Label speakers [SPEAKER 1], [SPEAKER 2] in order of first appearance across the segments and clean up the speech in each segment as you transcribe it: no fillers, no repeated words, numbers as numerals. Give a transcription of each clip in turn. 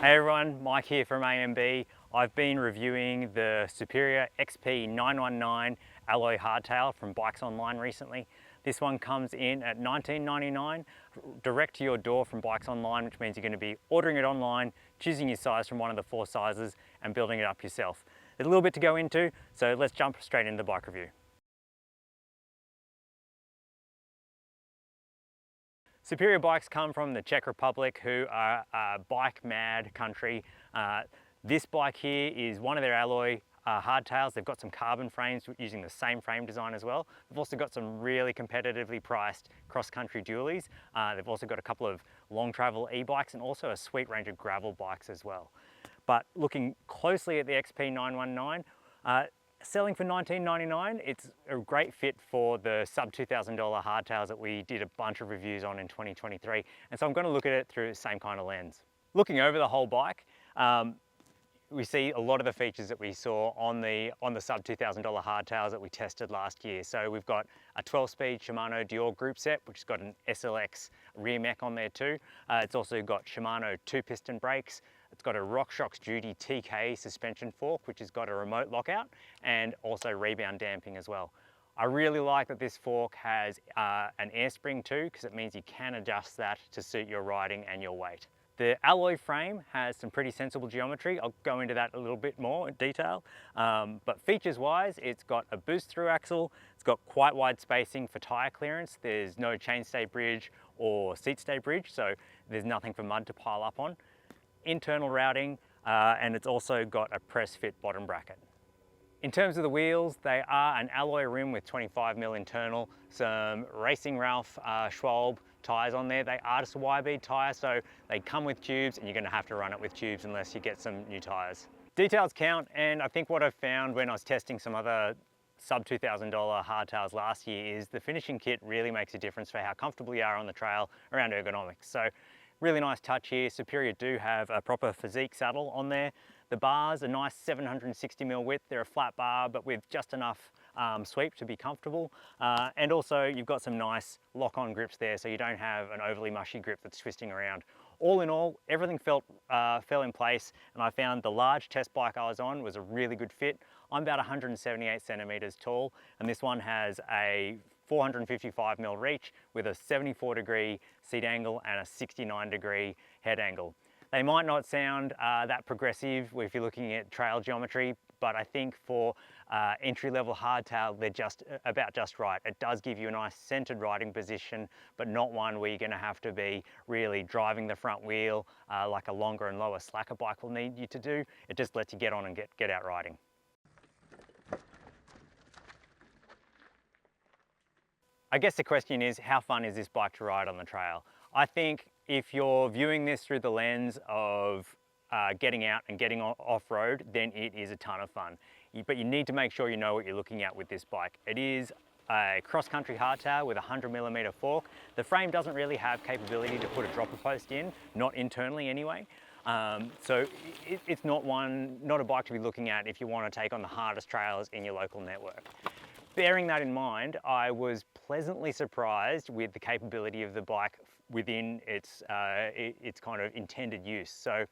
[SPEAKER 1] Hey everyone, Mike here from AMB. I've been reviewing the Superior XP 919 alloy hardtail from BikesOnline recently. This one comes in at $19.99, direct to your door from BikesOnline, which means you're going to be ordering it online, choosing your size from one of the 4 sizes and building it up yourself. There's a little bit to go into, so let's jump straight into the bike review. Superior bikes come from the Czech Republic, who are a bike mad country. This bike here is one of their alloy hardtails. They've got some carbon frames using the same frame design as well. They've also got some really competitively priced cross-country dualies. They've also got a couple of long travel e-bikes and also a sweet range of gravel bikes as well. But looking closely at the XP 919, selling for $19.99, it's a great fit for the sub $2,000 hardtails that we did a bunch of reviews on in 2023. And so I'm going to look at it through the same kind of lens. Looking over the whole bike, we see a lot of the features that we saw on the sub $2,000 hardtails that we tested last year. So we've got a 12-speed Shimano Dior group set, which has got an SLX rear mech on there too. It's also got Shimano 2-piston brakes. It's got a Shox Duty TK suspension fork, which has got a remote lockout and also rebound damping as well. I really like that this fork has an air spring too, because it means you can adjust that to suit your riding and your weight. The alloy frame has some pretty sensible geometry. I'll go into that a little bit more in detail. But features wise, it's got a boost through axle. It's got quite wide spacing for tire clearance. There's no chainstay bridge or seat stay bridge, so there's nothing for mud to pile up on. Internal routing, and it's also got a press fit bottom bracket. In terms of the wheels, they are an alloy rim with 25mm internal, some Racing Ralph Schwalbe tyres on there. They are just a YB tyre, so they come with tubes and you're going to have to run it with tubes unless you get some new tyres. Details count, and I think what I found when I was testing some other sub $2,000 hardtails last year is the finishing kit really makes a difference for how comfortable you are on the trail around ergonomics. So really nice touch here. Superior do have a proper physique saddle on there. The bars are nice 760mm width. They're a flat bar, but with just enough sweep to be comfortable. And also you've got some nice lock-on grips there, so you don't have an overly mushy grip that's twisting around. All in all, everything fell in place, and I found the large test bike I was on was a really good fit. I'm about 178 centimeters tall, and this one has a 455mm reach with a 74-degree seat angle and a 69-degree head angle. They might not sound that progressive if you're looking at trail geometry, but I think for entry-level hardtail, they're about just right. It does give you a nice centered riding position, but not one where you're going to have to be really driving the front wheel like a longer and lower slacker bike will need you to do. It just lets you get on and get out riding. I guess the question is, how fun is this bike to ride on the trail? I think if you're viewing this through the lens of getting out and getting off-road, then it is a ton of fun. But you need to make sure you know what you're looking at with this bike. It is a cross-country hardtail with a 100mm fork. The frame doesn't really have capability to put a dropper post in, not internally anyway. So it's not a bike to be looking at if you want to take on the hardest trails in your local network. Bearing that in mind, I was pleasantly surprised with the capability of the bike within its kind of intended use. So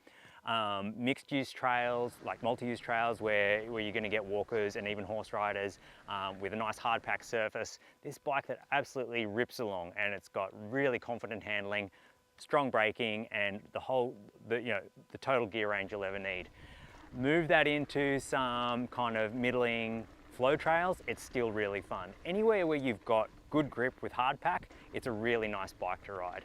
[SPEAKER 1] mixed use trails, like multi-use trails where you're going to get walkers and even horse riders with a nice hard pack surface. This bike that absolutely rips along, and it's got really confident handling, strong braking, and the total gear range you'll ever need. Move that into some kind of middling flow trails, it's still really fun. Anywhere where you've got good grip with hard pack, it's a really nice bike to ride.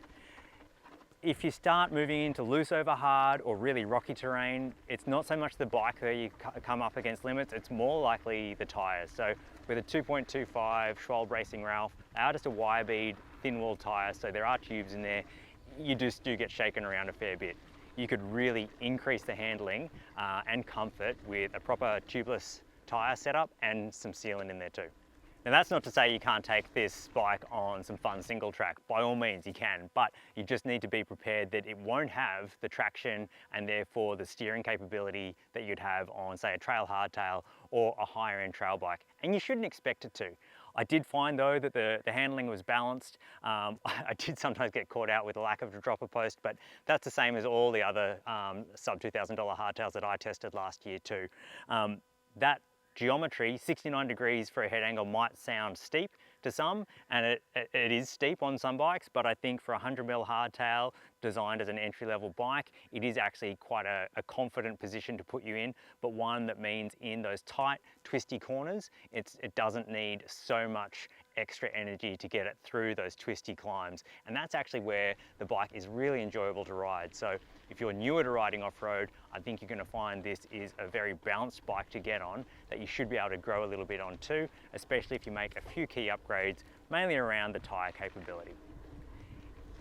[SPEAKER 1] If you start moving into loose over hard or really rocky terrain, it's not so much the bike that you come up against limits, it's more likely the tires. So with a 2.25 Schwalbe Racing Ralph, they are just a wire-bead thin wall tire, so there are tubes in there. You just do get shaken around a fair bit. You could really increase the handling and comfort with a proper tubeless tyre setup and some sealant in there too. Now that's not to say you can't take this bike on some fun single track. By all means you can, but you just need to be prepared that it won't have the traction and therefore the steering capability that you'd have on, say, a trail hardtail or a higher end trail bike. And you shouldn't expect it to. I did find though that the handling was balanced. I did sometimes get caught out with a lack of a dropper post, but that's the same as all the other sub $2,000 hardtails that I tested last year too. That geometry, 69 degrees for a head angle, might sound steep to some, and it is steep on some bikes, but I think for a 100mm hardtail designed as an entry-level bike, it is actually quite a confident position to put you in, but one that means in those tight, twisty corners, it doesn't need so much extra energy to get it through those twisty climbs. And that's actually where the bike is really enjoyable to ride. So if you're newer to riding off-road, I think you're going to find this is a very balanced bike to get on that you should be able to grow a little bit on too, especially if you make a few key upgrades, mainly around the tyre capability.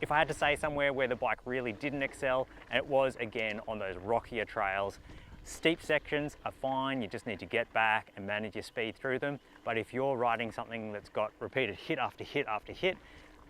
[SPEAKER 1] If I had to say somewhere where the bike really didn't excel, and it was again on those rockier trails, steep sections are fine, you just need to get back and manage your speed through them. But if you're riding something that's got repeated hit after hit after hit,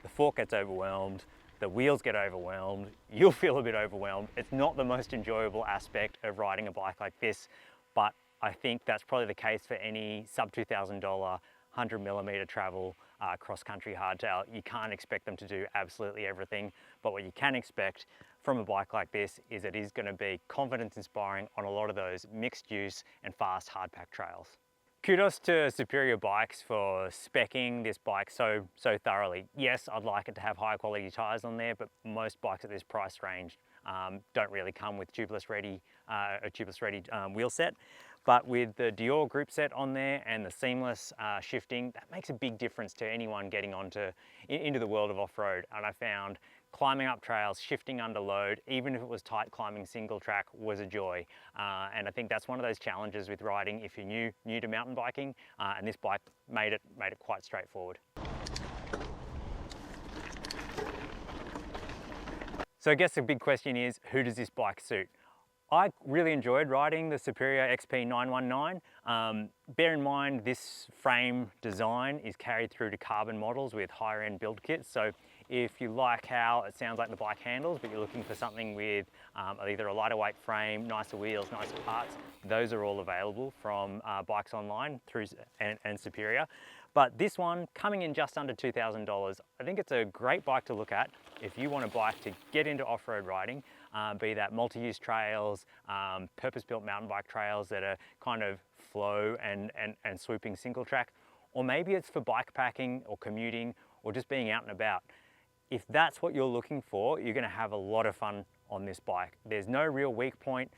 [SPEAKER 1] the fork gets overwhelmed, the wheels get overwhelmed, you'll feel a bit overwhelmed. It's not the most enjoyable aspect of riding a bike like this, but I think that's probably the case for any sub $2,000 100mm travel cross-country hardtail. You can't expect them to do absolutely everything, but what you can expect from a bike like this is it is going to be confidence inspiring on a lot of those mixed use and fast hardpack trails. Kudos to Superior Bikes for speccing this bike so thoroughly. Yes, I'd like it to have higher quality tyres on there, but most bikes at this price range don't really come with tubeless ready wheel set. But with the Dior group set on there and the seamless shifting, that makes a big difference to anyone getting into the world of off-road. And I found climbing up trails, shifting under load, even if it was tight climbing single track, was a joy. And I think that's one of those challenges with riding if you're new to mountain biking, and this bike made it quite straightforward. So I guess the big question is, who does this bike suit? I really enjoyed riding the Superior XP 919. Bear in mind this frame design is carried through to carbon models with higher end build kits. So if you like how it sounds like the bike handles, but you're looking for something with either a lighter weight frame, nicer wheels, nicer parts, those are all available from BikesOnline and Superior. But this one, coming in just under $2,000, I think it's a great bike to look at if you want a bike to get into off-road riding, be that multi-use trails, purpose-built mountain bike trails that are kind of flow and swooping single track, or maybe it's for bike packing or commuting or just being out and about. If that's what you're looking for, you're going to have a lot of fun on this bike. There's no real weak point.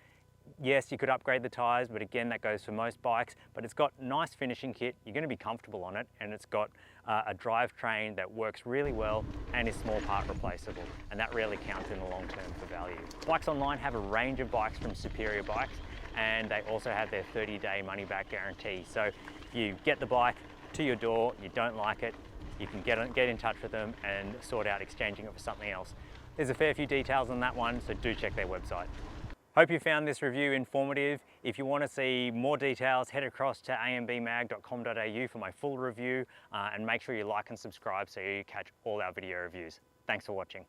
[SPEAKER 1] Yes, you could upgrade the tyres, but again, that goes for most bikes, but it's got nice finishing kit, you're going to be comfortable on it, and it's got a drivetrain that works really well and is small part replaceable, and that really counts in the long term for value. BikesOnline have a range of bikes from Superior Bikes, and they also have their 30-day money-back guarantee. So if you get the bike to your door, you don't like it, you can get in touch with them and sort out exchanging it for something else. There's a fair few details on that one, so do check their website. Hope you found this review informative. If you want to see more details, head across to ambmag.com.au for my full review, and make sure you like and subscribe so you catch all our video reviews. Thanks for watching.